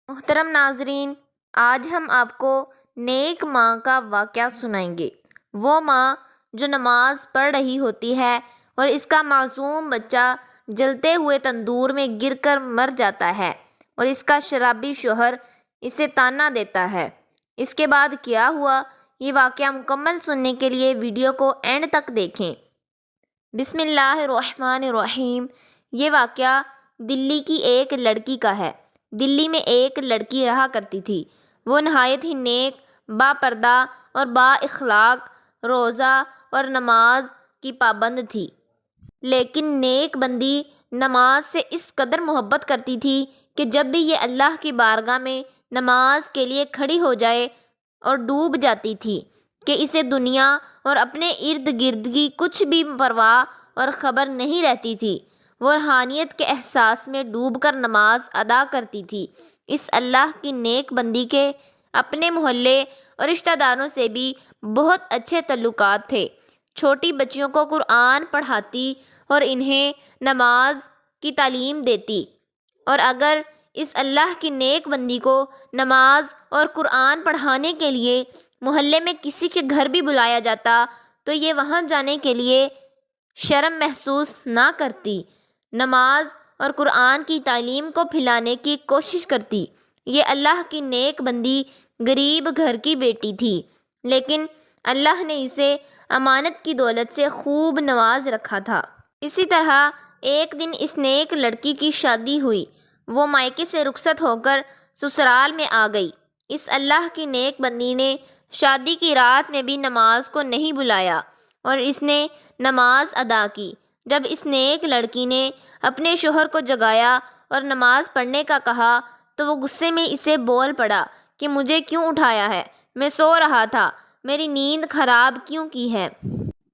محترم ناظرین، آج ہم آپ کو نیک ماں کا واقعہ سنائیں گے۔ وہ ماں جو نماز پڑھ رہی ہوتی ہے اور اس کا معصوم بچہ جلتے ہوئے تندور میں گر کر مر جاتا ہے اور اس کا شرابی شوہر اسے طعنہ دیتا ہے۔ اس کے بعد کیا ہوا، یہ واقعہ مکمل سننے کے لیے ویڈیو کو اینڈ تک دیکھیں۔ بسم اللہ الرحمن الرحیم۔ یہ واقعہ دلی کی ایک لڑکی کا ہے۔ دلی میں ایک لڑکی رہا کرتی تھی۔ وہ نہایت ہی نیک، با پردہ اور با اخلاق، روزہ اور نماز کی پابند تھی۔ لیکن نیک بندی نماز سے اس قدر محبت کرتی تھی کہ جب بھی یہ اللہ کی بارگاہ میں نماز کے لیے کھڑی ہو جائے اور ڈوب جاتی تھی کہ اسے دنیا اور اپنے ارد گرد کی کچھ بھی پرواہ اور خبر نہیں رہتی تھی۔ وہ روحانیت کے احساس میں ڈوب کر نماز ادا کرتی تھی۔ اس اللہ کی نیک بندی کے اپنے محلے اور رشتہ داروں سے بھی بہت اچھے تعلقات تھے۔ چھوٹی بچیوں کو قرآن پڑھاتی اور انہیں نماز کی تعلیم دیتی، اور اگر اس اللہ کی نیک بندی کو نماز اور قرآن پڑھانے کے لیے محلے میں کسی کے گھر بھی بلایا جاتا تو یہ وہاں جانے کے لیے شرم محسوس نہ کرتی، نماز اور قرآن کی تعلیم کو پھیلانے کی کوشش کرتی۔ یہ اللہ کی نیک بندی غریب گھر کی بیٹی تھی، لیکن اللہ نے اسے امانت کی دولت سے خوب نواز رکھا تھا۔ اسی طرح ایک دن اس نیک لڑکی کی شادی ہوئی۔ وہ مائکے سے رخصت ہو کر سسرال میں آ گئی۔ اس اللہ کی نیک بندی نے شادی کی رات میں بھی نماز کو نہیں بلایا اور اس نے نماز ادا کی۔ جب اس نیک لڑکی نے اپنے شوہر کو جگایا اور نماز پڑھنے کا کہا تو وہ غصے میں اسے بول پڑا کہ مجھے کیوں اٹھایا ہے، میں سو رہا تھا، میری نیند خراب کیوں کی ہے؟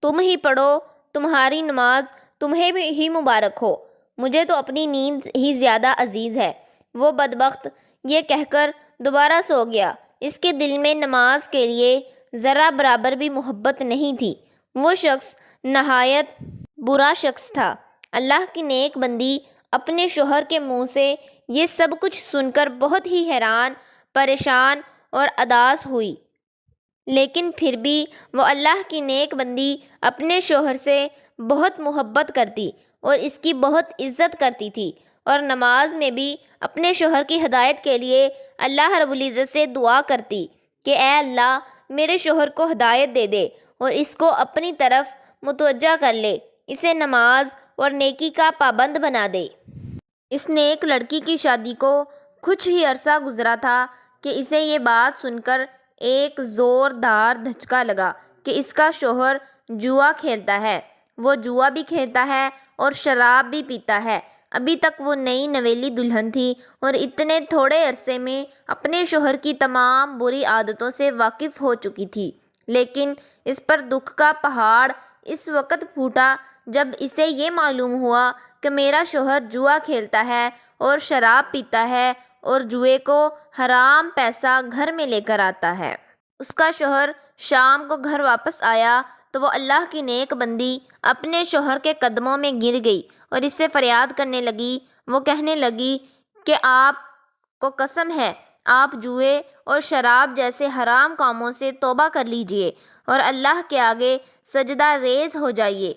تم ہی پڑھو، تمہاری نماز تمہیں بھی ہی مبارک ہو، مجھے تو اپنی نیند ہی زیادہ عزیز ہے۔ وہ بدبخت یہ کہہ کر دوبارہ سو گیا۔ اس کے دل میں نماز کے لیے ذرا برابر بھی محبت نہیں تھی۔ وہ شخص نہایت برا شخص تھا۔ اللہ کی نیک بندی اپنے شوہر کے منہ سے یہ سب کچھ سن کر بہت ہی حیران، پریشان اور اداس ہوئی، لیکن پھر بھی وہ اللہ کی نیک بندی اپنے شوہر سے بہت محبت کرتی اور اس کی بہت عزت کرتی تھی، اور نماز میں بھی اپنے شوہر کی ہدایت کے لیے اللہ رب العزت سے دعا کرتی کہ اے اللہ میرے شوہر کو ہدایت دے دے اور اس کو اپنی طرف متوجہ کر لے، اسے نماز اور نیکی کا پابند بنا دے۔ اس نیک لڑکی کی شادی کو کچھ ہی عرصہ گزرا تھا کہ اسے یہ بات سن کر ایک زوردار دھچکا لگا کہ اس کا شوہر جوا کھیلتا ہے۔ وہ جوا بھی کھیلتا ہے اور شراب بھی پیتا ہے۔ ابھی تک وہ نئی نویلی دلہن تھی اور اتنے تھوڑے عرصے میں اپنے شوہر کی تمام بری عادتوں سے واقف ہو چکی تھی، لیکن اس پر دکھ کا پہاڑ اس وقت پھوٹا جب اسے یہ معلوم ہوا کہ میرا شوہر جوا کھیلتا ہے اور شراب پیتا ہے اور جوئے کو حرام پیسہ گھر میں لے کر آتا ہے۔ اس کا شوہر شام کو گھر واپس آیا تو وہ اللہ کی نیک بندی اپنے شوہر کے قدموں میں گر گئی اور اس سے فریاد کرنے لگی۔ وہ کہنے لگی کہ آپ کو قسم ہے، آپ جوئے اور شراب جیسے حرام کاموں سے توبہ کر لیجئے اور اللہ کے آگے سجدہ ریز ہو جائیے۔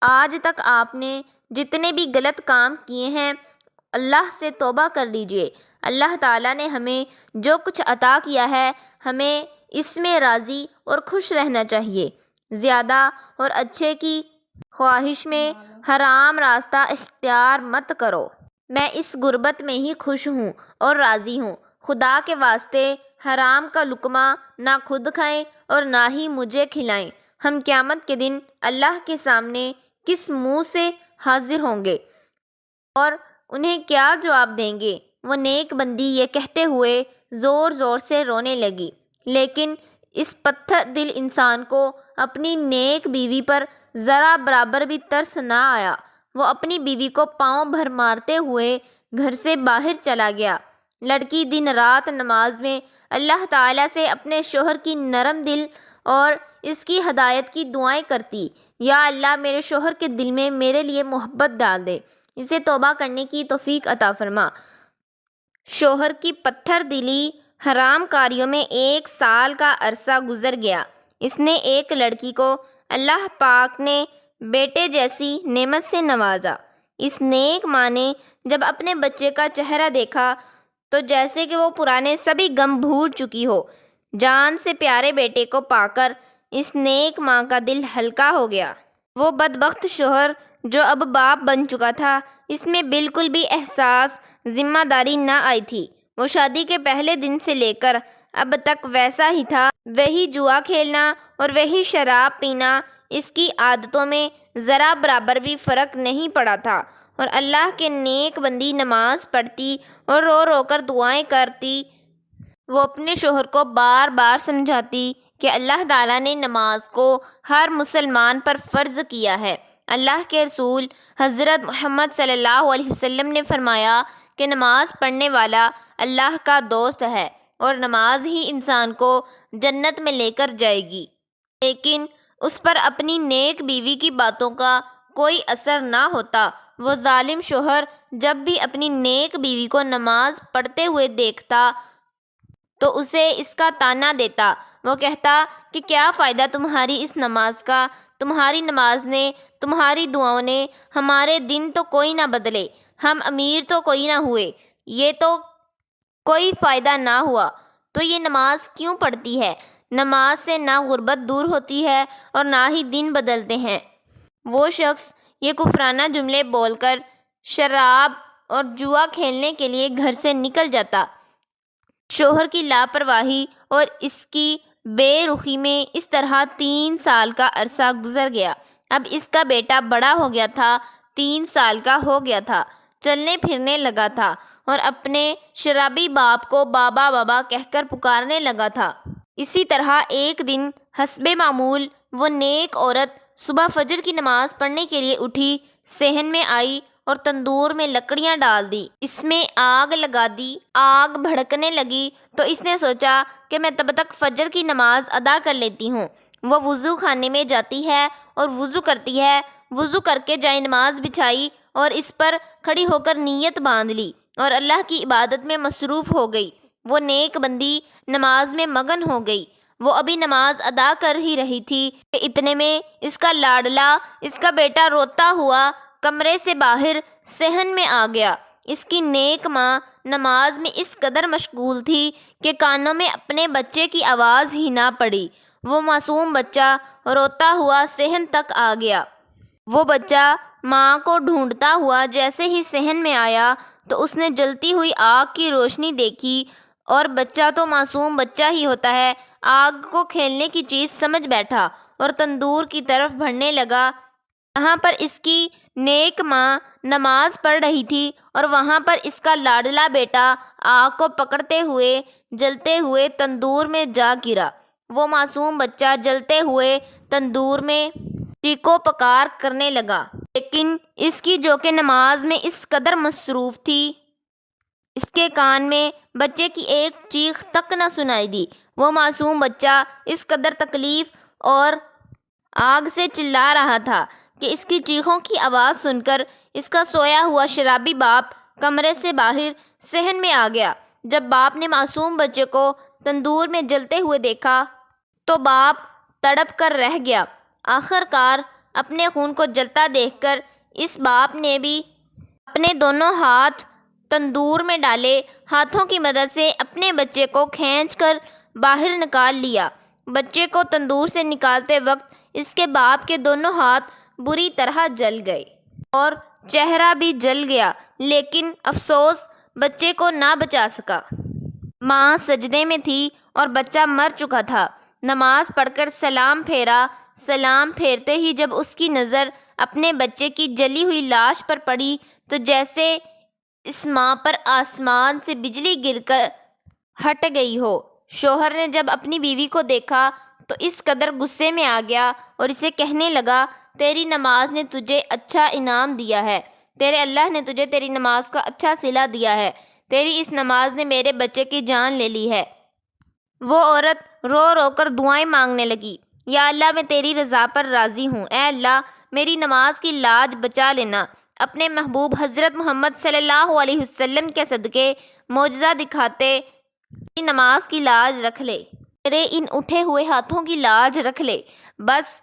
آج تک آپ نے جتنے بھی غلط کام کیے ہیں اللہ سے توبہ کر لیجئے۔ اللہ تعالیٰ نے ہمیں جو کچھ عطا کیا ہے ہمیں اس میں راضی اور خوش رہنا چاہیے۔ زیادہ اور اچھے کی خواہش میں حرام راستہ اختیار مت کرو۔ میں اس غربت میں ہی خوش ہوں اور راضی ہوں۔ خدا کے واسطے حرام کا لقمہ نہ خود کھائیں اور نہ ہی مجھے کھلائیں۔ ہم قیامت کے دن اللہ کے سامنے کس منہ سے حاضر ہوں گے اور انہیں کیا جواب دیں گے؟ وہ نیک بندی یہ کہتے ہوئے زور زور سے رونے لگی، لیکن اس پتھر دل انسان کو اپنی نیک بیوی پر ذرا برابر بھی ترس نہ آیا۔ وہ اپنی بیوی کو پاؤں بھر مارتے ہوئے گھر سے باہر چلا گیا۔ لڑکی دن رات نماز میں اللہ تعالیٰ سے اپنے شوہر کی نرم دل اور اس کی ہدایت کی دعائیں کرتی، یا اللہ میرے شوہر کے دل میں میرے لیے محبت ڈال دے، اسے توبہ کرنے کی توفیق عطا فرما۔ شوہر کی پتھر دلی حرام کاریوں میں 1 سال کا عرصہ گزر گیا۔ اس نے ایک لڑکی کو اللہ پاک نے بیٹے جیسی نعمت سے نوازا۔ اس نیک ماں نے جب اپنے بچے کا چہرہ دیکھا تو جیسے کہ وہ پرانے سبھی غم بھول چکی ہو۔ جان سے پیارے بیٹے کو پا کر اس نیک ماں کا دل ہلکا ہو گیا۔ وہ بدبخت شوہر جو اب باپ بن چکا تھا، اس میں بالکل بھی احساس ذمہ داری نہ آئی تھی۔ وہ شادی کے پہلے دن سے لے کر اب تک ویسا ہی تھا۔ وہی جوا کھیلنا اور وہی شراب پینا، اس کی عادتوں میں ذرا برابر بھی فرق نہیں پڑا تھا، اور اللہ کے نیک بندی نماز پڑھتی اور رو رو کر دعائیں کرتی۔ وہ اپنے شوہر کو بار بار سمجھاتی کہ اللہ تعالیٰ نے نماز کو ہر مسلمان پر فرض کیا ہے۔ اللہ کے رسول حضرت محمد صلی اللہ علیہ وسلم نے فرمایا کہ نماز پڑھنے والا اللہ کا دوست ہے، اور نماز ہی انسان کو جنت میں لے کر جائے گی۔ لیکن اس پر اپنی نیک بیوی کی باتوں کا کوئی اثر نہ ہوتا۔ وہ ظالم شوہر جب بھی اپنی نیک بیوی کو نماز پڑھتے ہوئے دیکھتا تو اسے اس کا طعنہ دیتا۔ وہ کہتا کہ کیا فائدہ تمہاری اس نماز کا، تمہاری نماز نے، تمہاری دعاؤں نے ہمارے دن تو کوئی نہ بدلے، ہم امیر تو کوئی نہ ہوئے، یہ تو کوئی فائدہ نہ ہوا، تو یہ نماز کیوں پڑھتی ہے؟ نماز سے نہ غربت دور ہوتی ہے اور نہ ہی دن بدلتے ہیں۔ وہ شخص یہ کفرانہ جملے بول کر شراب اور جوا کھیلنے کے لیے گھر سے نکل جاتا۔ شوہر کی لاپرواہی اور اس کی بے رخی میں اس طرح 3 سال کا عرصہ گزر گیا۔ اب اس کا بیٹا بڑا ہو گیا تھا، 3 سال کا ہو گیا تھا، چلنے پھرنے لگا تھا، اور اپنے شرابی باپ کو بابا بابا کہہ کر پکارنے لگا تھا۔ اسی طرح ایک دن حسب معمول وہ نیک عورت صبح فجر کی نماز پڑھنے کے لیے اٹھی، صحن میں آئی اور تندور میں لکڑیاں ڈال دی، اس میں آگ لگا دی۔ آگ بھڑکنے لگی تو اس نے سوچا کہ میں تب تک فجر کی نماز ادا کر لیتی ہوں۔ وہ وضو خانے میں جاتی ہے اور وضو کرتی ہے۔ وضو کر کے جائے نماز بچھائی اور اس پر کھڑی ہو کر نیت باندھ لی اور اللہ کی عبادت میں مصروف ہو گئی۔ وہ نیک بندی نماز میں مگن ہو گئی۔ وہ ابھی نماز ادا کر ہی رہی تھی کہ اتنے میں اس کا لاڈلا، اس کا بیٹا روتا ہوا کمرے سے باہر صحن میں آ گیا۔ اس کی نیک ماں نماز میں اس قدر مشغول تھی کہ کانوں میں اپنے بچے کی آواز ہی نہ پڑی۔ وہ معصوم بچہ روتا ہوا صحن تک آ گیا۔ وہ بچہ ماں کو ڈھونڈتا ہوا جیسے ہی صحن میں آیا تو اس نے جلتی ہوئی آگ کی روشنی دیکھی، اور بچہ تو معصوم بچہ ہی ہوتا ہے، آگ کو کھیلنے کی چیز سمجھ بیٹھا اور تندور کی طرف بڑھنے لگا۔ یہاں پر اس کی نیک ماں نماز پڑھ رہی تھی اور وہاں پر اس کا لاڈلا بیٹا آگ کو پکڑتے ہوئے جلتے ہوئے تندور میں جا گرا۔ وہ معصوم بچہ جلتے ہوئے تندور میں چیخو پکار کرنے لگا، لیکن اس کی جو کہ نماز میں اس قدر مصروف تھی، اس کے کان میں بچے کی ایک چیخ تک نہ سنائی دی۔ وہ معصوم بچہ اس قدر تکلیف اور آگ سے چلا رہا تھا کہ اس کی چیخوں کی آواز سن کر اس کا سویا ہوا شرابی باپ کمرے سے باہر صحن میں آ گیا۔ جب باپ نے معصوم بچے کو تندور میں جلتے ہوئے دیکھا تو باپ تڑپ کر رہ گیا۔ آخر کار اپنے خون کو جلتا دیکھ کر اس باپ نے بھی اپنے دونوں ہاتھ تندور میں ڈالے، ہاتھوں کی مدد سے اپنے بچے کو کھینچ کر باہر نکال لیا۔ بچے کو تندور سے نکالتے وقت اس کے باپ کے دونوں ہاتھ بری طرح جل گئے اور چہرہ بھی جل گیا، لیکن افسوس بچے کو نہ بچا سکا۔ ماں سجدے میں تھی اور بچہ مر چکا تھا۔ نماز پڑھ کر سلام پھیرا۔ سلام پھیرتے ہی جب اس کی نظر اپنے بچے کی جلی ہوئی لاش پر پڑی تو جیسے اس ماں پر آسمان سے بجلی گر کر ہٹ گئی ہو۔ شوہر نے جب اپنی بیوی کو دیکھا تو اس قدر غصے میں آ گیا اور اسے کہنے لگا، تیری نماز نے تجھے اچھا انعام دیا ہے، تیرے اللہ نے تجھے تیری نماز کا اچھا صلہ دیا ہے، تیری اس نماز نے میرے بچے کی جان لے لی ہے۔ وہ عورت رو رو کر دعائیں مانگنے لگی، یا اللہ میں تیری رضا پر راضی ہوں، اے اللہ میری نماز کی لاج بچا لینا۔ اپنے محبوب حضرت محمد صلی اللہ علیہ وسلم کے صدقے معجزہ دکھاتے، میری نماز کی لاج رکھ لے، میرے ان اٹھے ہوئے ہاتھوں کی لاج رکھ لے۔ بس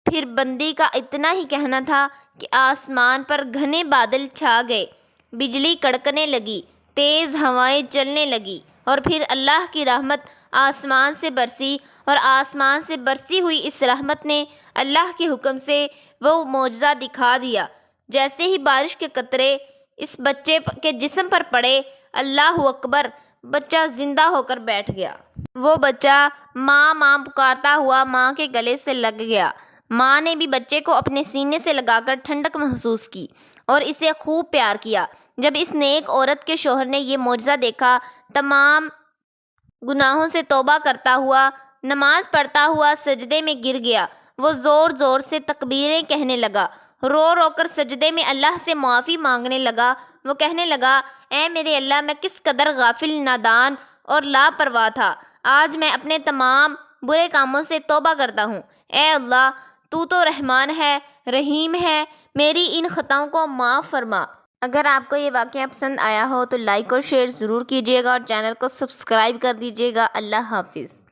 پھر بندی کا اتنا ہی کہنا تھا کہ آسمان پر گھنے بادل چھا گئے، بجلی کڑکنے لگی، تیز ہوائیں چلنے لگی، اور پھر اللہ کی رحمت آسمان سے برسی، اور آسمان سے برسی ہوئی اس رحمت نے اللہ کے حکم سے وہ معجزہ دکھا دیا۔ جیسے ہی بارش کے قطرے اس بچے کے جسم پر پڑے، اللہ اکبر، بچہ زندہ ہو کر بیٹھ گیا۔ وہ بچہ ماں ماں پکارتا ہوا ماں کے گلے سے لگ گیا۔ ماں نے بھی بچے کو اپنے سینے سے لگا کر ٹھنڈک محسوس کی اور اسے خوب پیار کیا۔ جب اس نیک عورت کے شوہر نے یہ معجزہ دیکھا، تمام گناہوں سے توبہ کرتا ہوا، نماز پڑھتا ہوا سجدے میں گر گیا۔ وہ زور زور سے تکبیریں کہنے لگا، رو رو کر سجدے میں اللہ سے معافی مانگنے لگا۔ وہ کہنے لگا، اے میرے اللہ، میں کس قدر غافل، نادان اور لاپرواہ تھا۔ آج میں اپنے تمام برے کاموں سے توبہ کرتا ہوں۔ اے اللہ، تو رحمان ہے، رحیم ہے، میری ان خطاؤں کو معاف فرما۔ اگر آپ کو یہ واقعہ پسند آیا ہو تو لائک اور شیئر ضرور کیجیے گا، اور چینل کو سبسکرائب کر دیجیے گا۔ اللہ حافظ۔